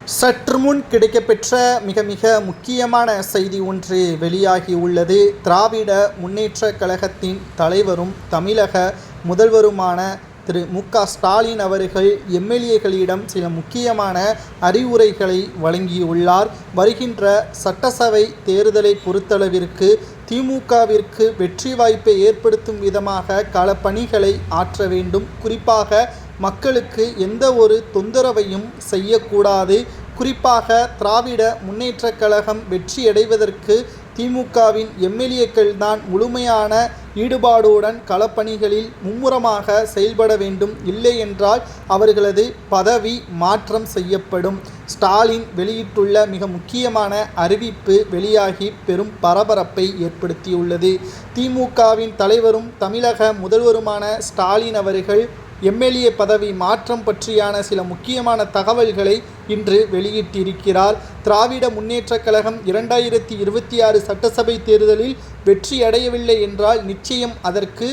சற்று முன் கிடைக்கப்பெற்ற மிக முக்கியமான செய்தி ஒன்று வெளியாகி உள்ளது. திராவிட முன்னேற்றக் கழகத்தின் தலைவரும் தமிழக முதல்வருமான திரு மு.க. ஸ்டாலின் அவர்கள் எம்எல்ஏக்களிடம் சில முக்கியமான அறிவுரைகளை வழங்கியுள்ளார். வருகின்ற சட்டசபை தேர்தலை பொறுத்தளவிற்கு திமுகவிற்கு வெற்றி வாய்ப்பை ஏற்படுத்தும் விதமாக களப்பணிகளை ஆற்ற வேண்டும். குறிப்பாக மக்களுக்கு எந்த ஒரு தொந்தரவையும் செய்யக்கூடாது. குறிப்பாக திராவிட முன்னேற்றக் கழகம் வெற்றியடைவதற்கு திமுகவின் எம்எல்ஏக்கள் தான் முழுமையான ஈடுபாடுடன் களப்பணிகளில் மும்முரமாக செயல்பட வேண்டும். இல்லை என்றால் அவர்களது பதவி மாற்றம் செய்யப்படும். ஸ்டாலின் வெளியிட்டுள்ள மிக முக்கியமான அறிவிப்பு வெளியாகி பெரும் பரபரப்பை ஏற்படுத்தியுள்ளது. திமுகவின் தலைவரும் தமிழக முதல்வருமான ஸ்டாலின் அவர்கள் எம்எல்ஏ பதவி மாற்றம் பற்றியான சில முக்கியமான தகவல்களை இன்று வெளியிட்டிருக்கிறார். திராவிட முன்னேற்றக் கழகம் 2026 சட்டசபை தேர்தலில் வெற்றியடையவில்லை என்றால் நிச்சயம் அதற்கு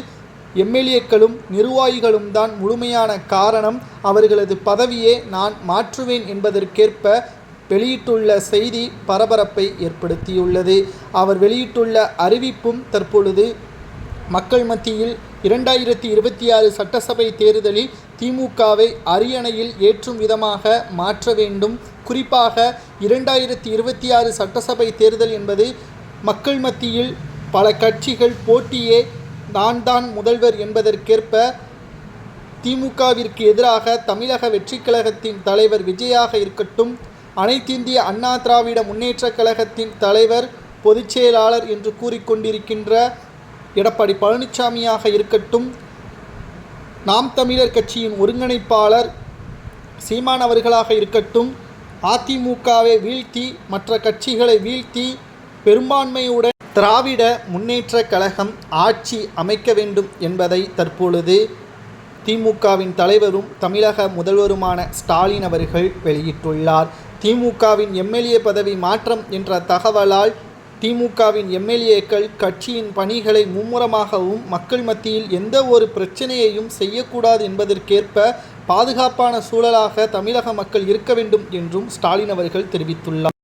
எம்எல்ஏக்களும் நிர்வாகிகளும் தான் முழுமையான காரணம். அவர்களது பதவியே நான் மாற்றுவேன் என்பதற்கேற்ப வெளியிட்டுள்ள செய்தி பரபரப்பை ஏற்படுத்தியுள்ளது. அவர் வெளியிட்டுள்ள அறிவிப்பும் தற்பொழுது மக்கள் மத்தியில் 2026 சட்டசபை தேர்தலில் திமுகவை அரியணையில் ஏற்றும் விதமாக மாற்ற வேண்டும். குறிப்பாக 2026 சட்டசபை தேர்தல் என்பது மக்கள் மத்தியில் பல கட்சிகள் போட்டியே நான் தான் முதல்வர் என்பதற்கேற்ப திமுகவிற்கு எதிராக தமிழக வெற்றிக் கழகத்தின் தலைவர் விஜயாக இருக்கட்டும், அனைத்திந்திய அண்ணா திராவிட முன்னேற்றக் கழகத்தின் தலைவர் பொதுச் செயலாளர் என்று கூறிக்கொண்டிருக்கின்ற எடப்பாடி பழனிசாமியாக இருக்கட்டும், நாம் தமிழர் கட்சியின் ஒருங்கிணைப்பாளர் சீமான் அவர்களாக இருக்கட்டும், அதிமுகவை வீழ்த்தி மற்ற கட்சிகளை வீழ்த்தி பெரும்பான்மையுடன் திராவிட முன்னேற்றக் கழகம் ஆட்சி அமைக்க வேண்டும் என்பதை தற்பொழுது திமுகவின் தலைவரும் தமிழக முதல்வருமான ஸ்டாலின் அவர்கள் வெளியிட்டுள்ளார். திமுகவின் எம்எல்ஏ பதவி மாற்றம் என்ற தகவலால் திமுகவின் எம்எல்ஏக்கள் கட்சியின் பணிகளை மும்முரமாகவும் மக்கள் மத்தியில் எந்த ஒரு பிரச்சனையையும் செய்யக்கூடாது என்பதற்கேற்ப பாதுகாப்பான சூழலாக தமிழக மக்கள் இருக்க வேண்டும் என்றும் ஸ்டாலின் அவர்கள் தெரிவித்துள்ளார்.